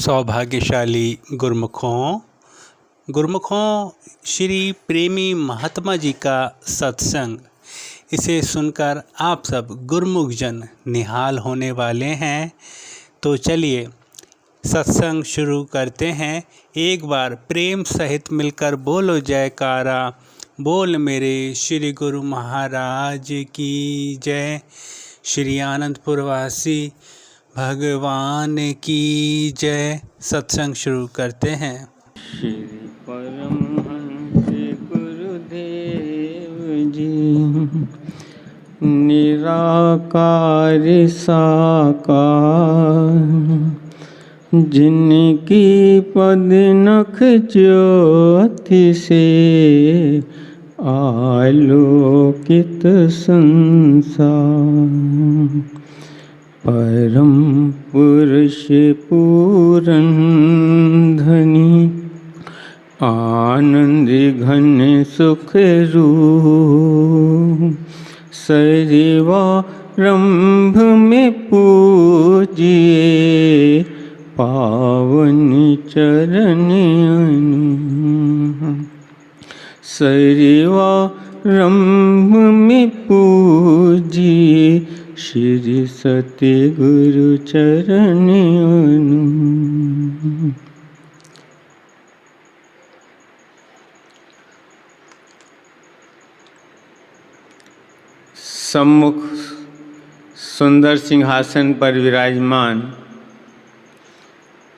सौभाग्यशाली गुरुमुखों श्री प्रेमी महात्मा जी का सत्संग, इसे सुनकर आप सब गुरुमुख जन निहाल होने वाले हैं। तो चलिए सत्संग शुरू करते हैं। एक बार प्रेम सहित मिलकर बोलो जयकारा, बोल मेरे श्री गुरु महाराज की जय। श्री आनंदपुर वासी भगवान की जय। सत्संग शुरू करते हैं। श्री परमहंस गुरुदेव जी निराकार साकार, जिनकी पद नख ज्योति से आलोकित संसार। परम पुरुष पूरन धनी, आनंद घन सुख रूप, सरिवारंभ में पूजिए पावन चरण अनु। सरिवारंभ में पूजिए श्री सत्य गुरु चरण अनु। सम्मुख सुंदर सिंहासन पर विराजमान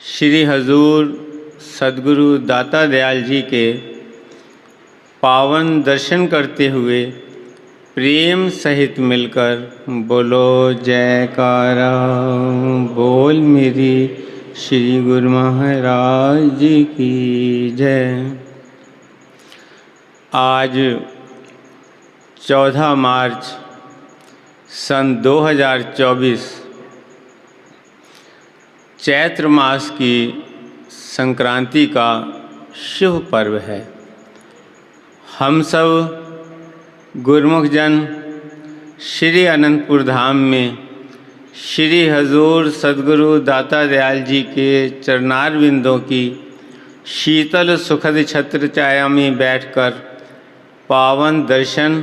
श्री हजूर सद्गुरु दाता दयाल जी के पावन दर्शन करते हुए प्रेम सहित मिलकर बोलो जयकारा, बोल मेरी श्री गुरु महाराज जी की जय। आज 14 मार्च सन 2024 चैत्र मास की संक्रांति का शुभ पर्व है। हम सब गुरुमुख जन श्री अनंतपुर धाम में श्री हजूर सद्गुरु दाता दयाल जी के चरणारविंदों की शीतल सुखद छत्र छाया में बैठकर पावन दर्शन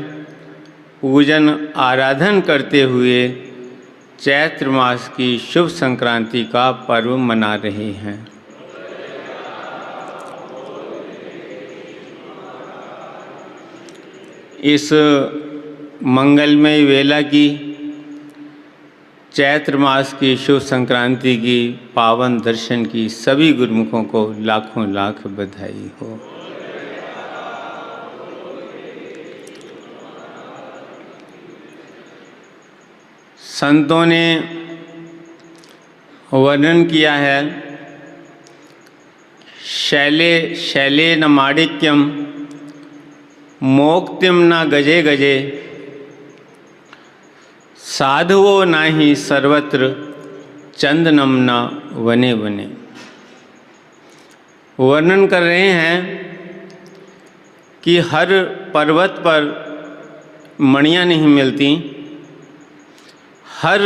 पूजन आराधन करते हुए चैत्र मास की शुभ संक्रांति का पर्व मना रहे हैं। इस मंगलमय वेला की चैत्र मास की शुभ संक्रांति की पावन दर्शन की सभी गुरुमुखों को लाखों लाख बधाई हो। संतों ने वर्णन किया है, शैले शैले न माणिक्यम मोक्तिम न गजे गजे, साधुवो नाही सर्वत्र चंदनम न वने वने। वर्णन कर रहे हैं कि हर पर्वत पर मणियाँ नहीं मिलती, हर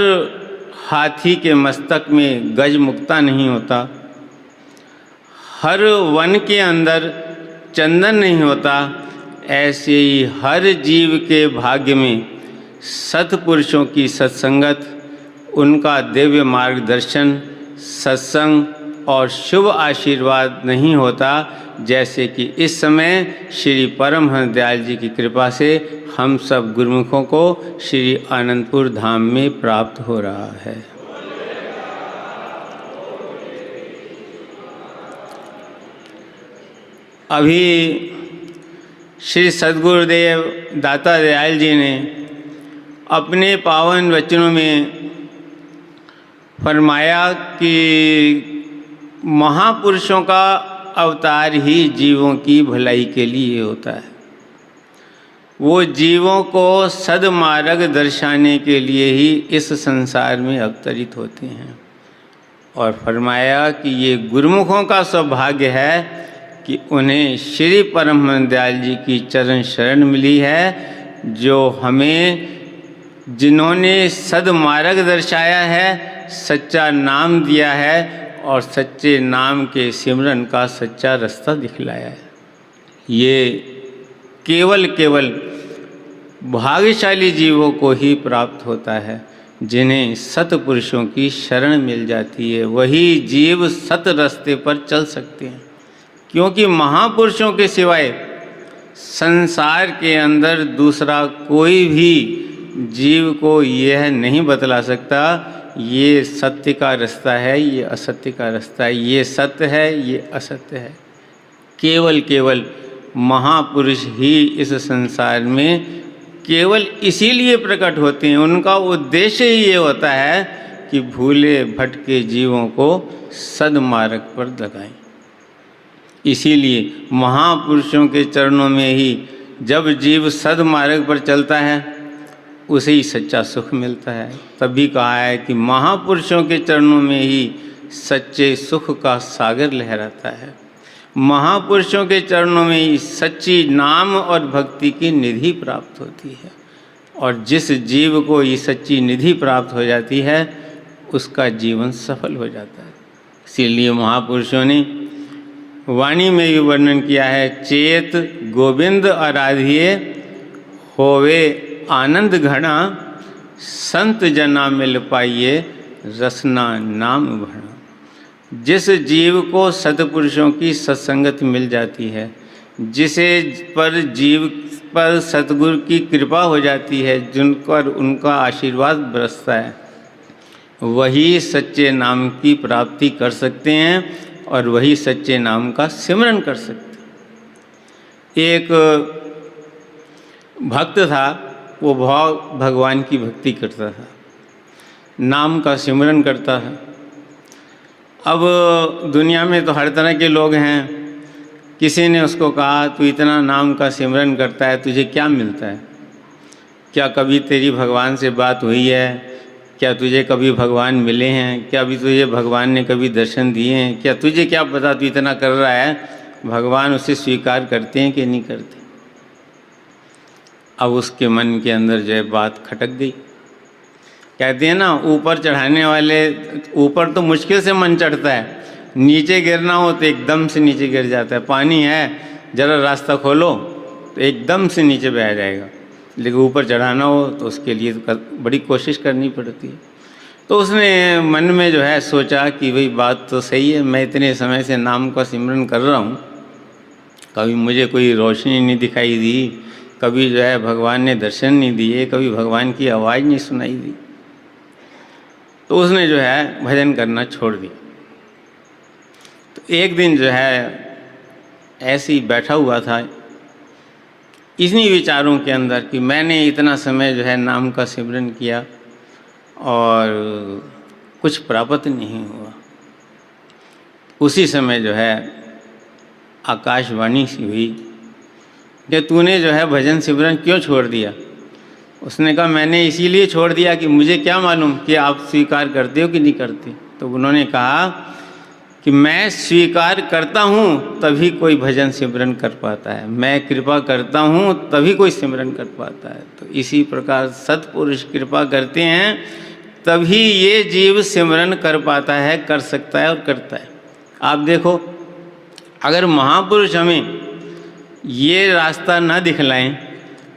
हाथी के मस्तक में गज मुक्ता नहीं होता, हर वन के अंदर चंदन नहीं होता। ऐसे ही हर जीव के भाग्य में सत्पुरुषों की सत्संगत, उनका दिव्य मार्गदर्शन, सत्संग और शुभ आशीर्वाद नहीं होता। जैसे कि इस समय श्री परमहंस दयाल जी की कृपा से हम सब गुरुमुखों को श्री आनंदपुर धाम में प्राप्त हो रहा है। अभी श्री सद्गुरुदेव दाता दयाल जी ने अपने पावन वचनों में फरमाया कि महापुरुषों का अवतार ही जीवों की भलाई के लिए होता है। वो जीवों को सद्मार्ग दर्शाने के लिए ही इस संसार में अवतरित होते हैं। और फरमाया कि ये गुरुमुखों का सौभाग्य है कि उन्हें श्री परमहंस दयाल जी की चरण शरण मिली है, जो हमें जिन्होंने सद्मार्ग दर्शाया है, सच्चा नाम दिया है और सच्चे नाम के सिमरन का सच्चा रास्ता दिखलाया है। ये केवल भाग्यशाली जीवों को ही प्राप्त होता है, जिन्हें सतपुरुषों की शरण मिल जाती है। वही जीव सत रास्ते पर चल सकते हैं, क्योंकि महापुरुषों के सिवाय संसार के अंदर दूसरा कोई भी जीव को यह नहीं बतला सकता ये सत्य का रास्ता है, ये असत्य का रास्ता है, ये सत्य है, ये असत्य है। केवल महापुरुष ही इस संसार में केवल इसीलिए प्रकट होते हैं, उनका उद्देश्य ही ये होता है कि भूले भटके जीवों को सद्मार्ग पर लगाएं। इसीलिए महापुरुषों के चरणों में ही जब जीव सद्मार्ग पर चलता है उसे ही सच्चा सुख मिलता है। तभी कहा है कि महापुरुषों के चरणों में ही सच्चे सुख का सागर लहराता है। महापुरुषों के चरणों में ही सच्ची नाम और भक्ति की निधि प्राप्त होती है, और जिस जीव को ये सच्ची निधि प्राप्त हो जाती है उसका जीवन सफल हो जाता है। इसीलिए महापुरुषों ने वाणी में भी वर्णन किया है, चेत गोविंद आराध्य होवे आनंद घना, संत जना मिल पाइए रसना नाम भणा। जिस जीव को सतपुरुषों की सत्संगत मिल जाती है, जिसे पर जीव पर सतगुरु की कृपा हो जाती है, जिन पर उनका आशीर्वाद बरसता है, वही सच्चे नाम की प्राप्ति कर सकते हैं और वही सच्चे नाम का सिमरन कर सकते हैं। एक भक्त था, वो भगवान की भक्ति करता था, नाम का सिमरन करता था। अब दुनिया में तो हर तरह के लोग हैं। किसी ने उसको कहा, तू इतना नाम का सिमरन करता है, तुझे क्या मिलता है? क्या कभी तेरी भगवान से बात हुई है? क्या तुझे कभी भगवान मिले हैं? क्या अभी तुझे भगवान ने कभी दर्शन दिए हैं? क्या तुझे क्या पता तू इतना कर रहा है, भगवान उसे स्वीकार करते हैं कि नहीं करते? अब उसके मन के अंदर जो है बात खटक गई। कहते हैं ना, ऊपर चढ़ाने वाले, ऊपर तो मुश्किल से मन चढ़ता है, नीचे गिरना हो तो एकदम से नीचे गिर जाता है। पानी है, जरा रास्ता खोलो तो एकदम से नीचे बह जाएगा, लेकिन ऊपर चढ़ाना हो तो उसके लिए तो बड़ी कोशिश करनी पड़ती है। तो उसने मन में जो है सोचा कि भाई बात तो सही है, मैं इतने समय से नाम का सिमरन कर रहा हूँ, कभी मुझे कोई रोशनी नहीं दिखाई दी, कभी जो है भगवान ने दर्शन नहीं दिए, कभी भगवान की आवाज़ नहीं सुनाई दी। तो उसने जो है भजन करना छोड़ दिया। तो एक दिन जो है ऐसे ही बैठा हुआ था इन्हीं विचारों के अंदर कि मैंने इतना समय जो है नाम का सिमरन किया और कुछ प्राप्त नहीं हुआ। उसी समय जो है आकाशवाणी सी हुई कि तूने जो है भजन सिमरन क्यों छोड़ दिया? उसने कहा, मैंने इसीलिए छोड़ दिया कि मुझे क्या मालूम कि आप स्वीकार करते हो कि नहीं करते। तो उन्होंने कहा कि मैं स्वीकार करता हूँ तभी कोई भजन सिमरन कर पाता है, मैं कृपा करता हूँ तभी कोई सिमरन कर पाता है। तो इसी प्रकार सत्पुरुष कृपा करते हैं तभी ये जीव सिमरन कर पाता है, कर सकता है और करता है। आप देखो, अगर महापुरुष हमें ये रास्ता न दिखलाएं,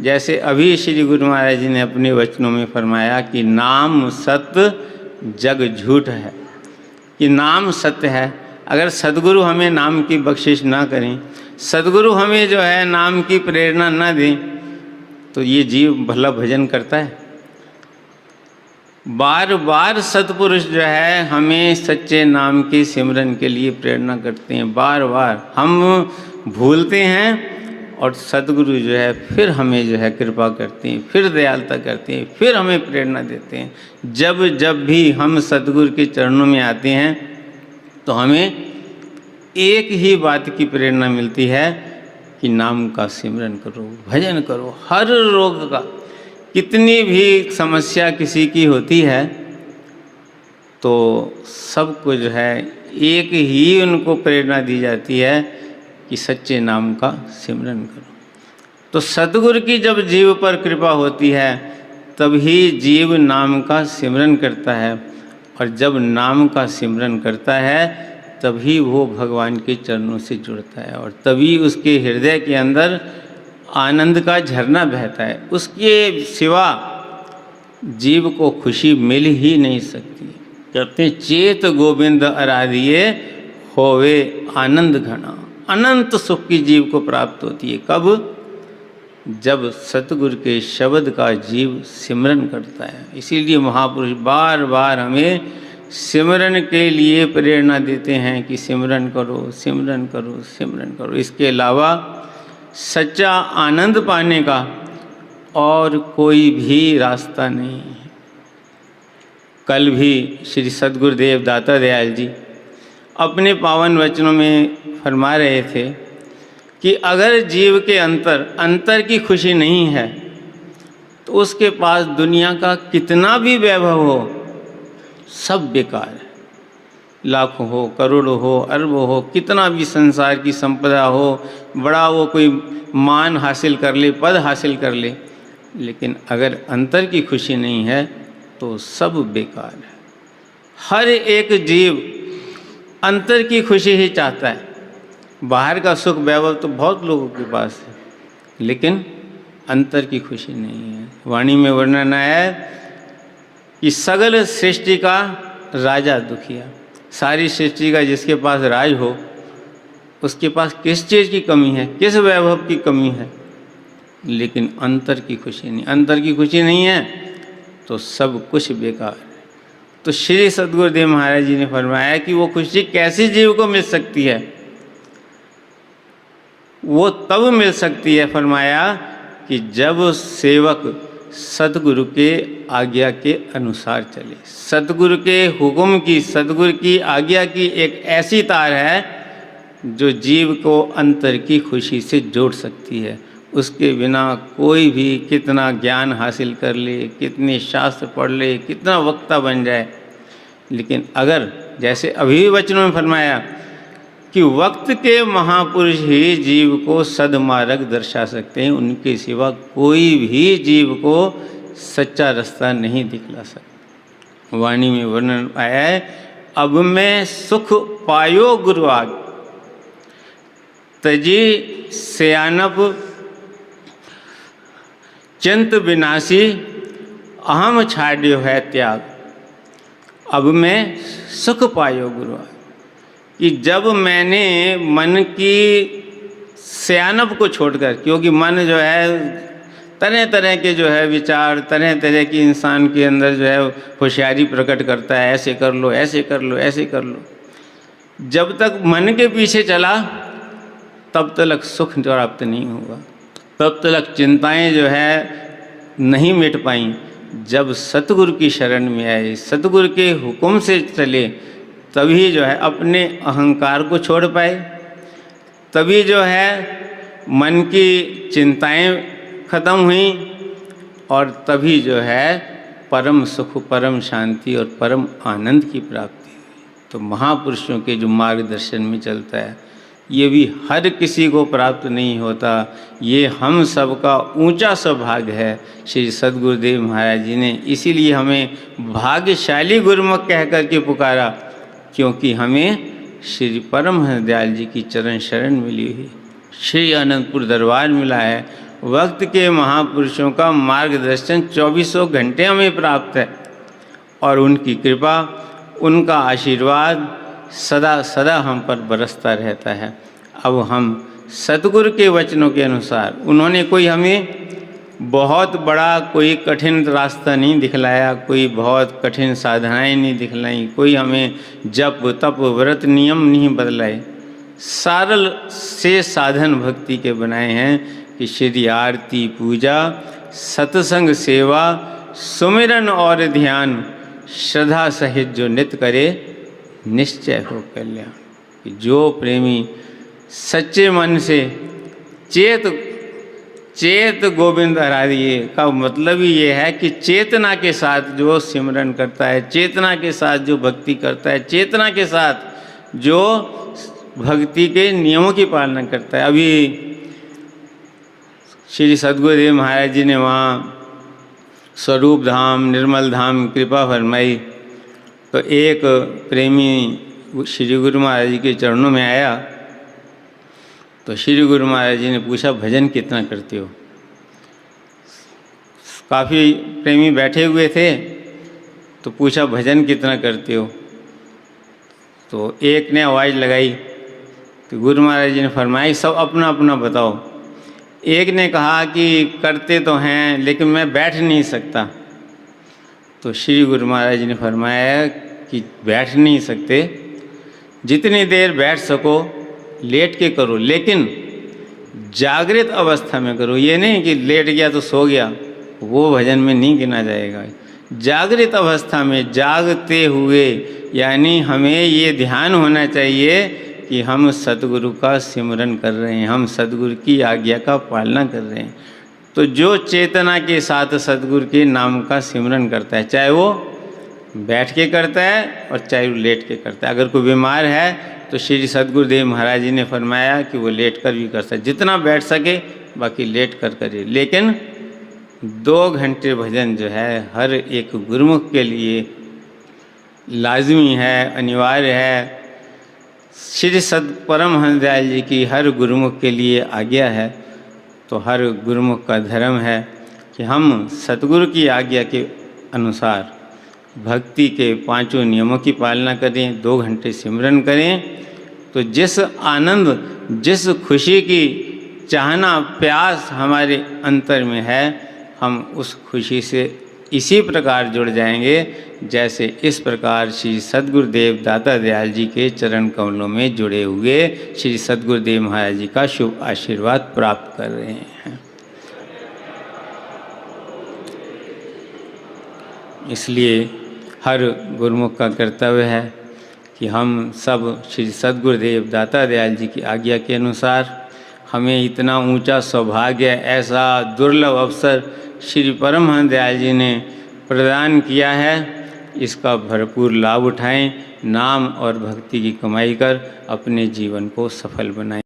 जैसे अभी श्री गुरु महाराज जी ने अपने वचनों में फरमाया कि नाम सत्य जग झूठ है, कि नाम सत्य है। अगर सद्गुरु हमें नाम की बख्शिश ना करें, सद्गुरु हमें जो है नाम की प्रेरणा ना दें, तो ये जीव भला भजन करता है? बार बार सत्पुरुष जो है हमें सच्चे नाम के सिमरन के लिए प्रेरणा करते हैं। बार बार हम भूलते हैं और सद्गुरु जो है फिर हमें जो है कृपा करते हैं, फिर दयालुता करते हैं, फिर हमें प्रेरणा देते हैं। जब जब भी हम सद्गुरु के चरणों में आते हैं तो हमें एक ही बात की प्रेरणा मिलती है कि नाम का सिमरन करो, भजन करो। हर रोग का, कितनी भी समस्या किसी की होती है तो सबको जो है एक ही उनको प्रेरणा दी जाती है कि सच्चे नाम का सिमरन करो। तो सद्गुरु की जब जीव पर कृपा होती है तभी जीव नाम का सिमरन करता है। और जब नाम का सिमरन करता है तभी वो भगवान के चरणों से जुड़ता है और तभी उसके हृदय के अंदर आनंद का झरना बहता है। उसके सिवा जीव को खुशी मिल ही नहीं सकती। कहते हैं चेत गोविंद आराधिए होवे आनंद घना। अनंत सुख की जीव को प्राप्त होती है कब? जब सतगुरु के शब्द का जीव सिमरन करता है। इसीलिए महापुरुष बार बार हमें सिमरन के लिए प्रेरणा देते हैं कि सिमरन करो, सिमरन करो, सिमरन करो। इसके अलावा सच्चा आनंद पाने का और कोई भी रास्ता नहीं है। कल भी श्री सद्गुरुदेव दाता दयाल जी अपने पावन वचनों में फरमा रहे थे कि अगर जीव के अंतर की खुशी नहीं है तो उसके पास दुनिया का कितना भी वैभव हो सब बेकार है। लाखों हो, करोड़ों हो, अरबों हो, कितना भी संसार की संपदा हो, बड़ा वो कोई मान हासिल कर ले, पद हासिल कर ले, लेकिन अगर अंतर की खुशी नहीं है तो सब बेकार है। हर एक जीव अंतर की खुशी ही चाहता है। बाहर का सुख वैभव तो बहुत लोगों के पास है, लेकिन अंतर की खुशी नहीं है। वाणी में वर्णन है कि सगल सृष्टि का राजा दुखिया। सारी सृष्टि का जिसके पास राज हो उसके पास किस चीज़ की कमी है, किस वैभव की कमी है, लेकिन अंतर की खुशी नहीं। अंतर की खुशी नहीं है तो सब कुछ बेकार है। तो श्री सद्गुरुदेव महाराज जी ने फरमाया कि वो खुशी कैसे जीव को मिल सकती है? वो तब मिल सकती है, फरमाया, कि जब सेवक सतगुरु के आज्ञा के अनुसार चले। सतगुरु के हुक्म की, सतगुरु की आज्ञा की एक ऐसी तार है जो जीव को अंतर की खुशी से जोड़ सकती है। उसके बिना कोई भी कितना ज्ञान हासिल कर ले, कितने शास्त्र पढ़ ले, कितना वक्ता बन जाए, लेकिन अगर जैसे अभी वचनों में फरमाया कि वक्त के महापुरुष ही जीव को सदमार्ग दर्शा सकते हैं, उनके सिवा कोई भी जीव को सच्चा रास्ता नहीं दिखला सकता। वाणी में वर्णन आया है, अब मैं सुख पायो गुरु आग, तजी सयानप चिंत विनाशी, अहम छाड्यो है त्याग। अब मैं सुख पायो गुरु आग, कि जब मैंने मन की सयानप को छोड़कर, क्योंकि मन जो है तरह तरह के जो है विचार, तरह तरह की इंसान के अंदर जो है होशियारी प्रकट करता है, ऐसे कर लो, ऐसे कर लो, ऐसे कर लो। जब तक मन के पीछे चला तब तक सुख प्राप्त नहीं होगा, तब तक चिंताएं जो है नहीं मिट पाई। जब सतगुरु की शरण में आए, सतगुरु के हुक्म से चले, तभी जो है अपने अहंकार को छोड़ पाए, तभी जो है मन की चिंताएं खत्म हुई और तभी जो है परम सुख, परम शांति और परम आनंद की प्राप्ति हुई। तो महापुरुषों के जो मार्गदर्शन में चलता है ये भी हर किसी को प्राप्त नहीं होता। ये हम सबका ऊंचा सौभाग्य है। श्री सद्गुरुदेव महाराज जी ने इसीलिए हमें भाग्यशाली गुरुमुख कह कर के पुकारा, क्योंकि हमें श्री परमहंस दयाल जी की चरण शरण मिली हुई, श्री अनंतपुर दरबार मिला है। वक्त के महापुरुषों का मार्गदर्शन 24 घंटे हमें प्राप्त है और उनकी कृपा, उनका आशीर्वाद सदा सदा हम पर बरसता रहता है। अब हम सतगुरु के वचनों के अनुसार, उन्होंने कोई हमें बहुत बड़ा कोई कठिन रास्ता नहीं दिखलाया, कोई बहुत कठिन साधनाएं नहीं दिखलाई, कोई हमें जप तप व्रत नियम नहीं बदलाए। सरल से साधन भक्ति के बनाए हैं कि श्री आरती पूजा, सत्संग सेवा, सुमिरन और ध्यान श्रद्धा सहित जो नित्य करे निश्चय हो कल्याण। कि जो प्रेमी सच्चे मन से चेत गोविंद आराधिए का मतलब ही ये है कि चेतना के साथ जो सिमरन करता है, चेतना के साथ जो भक्ति करता है, चेतना के साथ जो भक्ति के नियमों की पालना करता है। अभी श्री सद्गुरुदेव महाराज जी ने वहाँ स्वरूप धाम, निर्मल धाम कृपा फरमाई तो एक प्रेमी श्री गुरु महाराज जी के चरणों में आया। तो श्री गुरु महाराज जी ने पूछा, भजन कितना करते हो? काफ़ी प्रेमी बैठे हुए थे, तो पूछा भजन कितना करते हो? तो एक ने आवाज़ लगाई, तो गुरु महाराज जी ने फरमाई, सब अपना अपना बताओ। एक ने कहा कि करते तो हैं लेकिन मैं बैठ नहीं सकता। तो श्री गुरु महाराज जी ने फरमाया कि बैठ नहीं सकते, जितनी देर बैठ सको लेट के करो, लेकिन जागृत अवस्था में करो। ये नहीं कि लेट गया तो सो गया, वो भजन में नहीं गिना जाएगा। जागृत अवस्था में जागते हुए, यानी हमें ये ध्यान होना चाहिए कि हम सतगुरु का सिमरन कर रहे हैं, हम सतगुरु की आज्ञा का पालना कर रहे हैं। तो जो चेतना के साथ सतगुरु के नाम का सिमरन करता है, चाहे वो बैठ के करता है और चाहे वो लेट के करता है। अगर कोई बीमार है तो श्री सतगुरुदेव महाराज जी ने फरमाया कि वो लेट कर भी कर सकता है, जितना बैठ सके, बाकी लेट कर करे। लेकिन 2 घंटे भजन जो है हर एक गुरुमुख के लिए लाजमी है, अनिवार्य है। श्री सद परमहंस दयाल जी की हर गुरुमुख के लिए आज्ञा है। तो हर गुरुमुख का धर्म है कि हम सतगुरु की आज्ञा के अनुसार भक्ति के 5 नियमों की पालना करें, 2 घंटे सिमरन करें। तो जिस आनंद, जिस खुशी की चाहना, प्यास हमारे अंतर में है, हम उस खुशी से इसी प्रकार जुड़ जाएंगे जैसे इस प्रकार श्री सद्गुरुदेव दाता दयाल जी के चरण कमलों में जुड़े हुए श्री सद्गुरुदेव महाराज जी का शुभ आशीर्वाद प्राप्त कर रहे हैं। इसलिए हर गुरुमुख का कर्तव्य है कि हम सब श्री सद्गुरुदेव दाता दयाल जी की आज्ञा के अनुसार, हमें इतना ऊंचा सौभाग्य, ऐसा दुर्लभ अवसर श्री परमहंस दयाल जी ने प्रदान किया है, इसका भरपूर लाभ उठाएं, नाम और भक्ति की कमाई कर अपने जीवन को सफल बनाएं।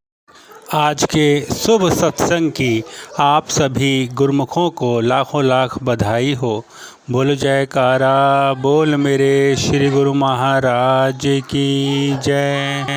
आज के शुभ सत्संग की आप सभी गुरुमुखों को लाखों लाख बधाई हो। बोलो जयकारा, बोल मेरे श्री गुरु महाराज की जय।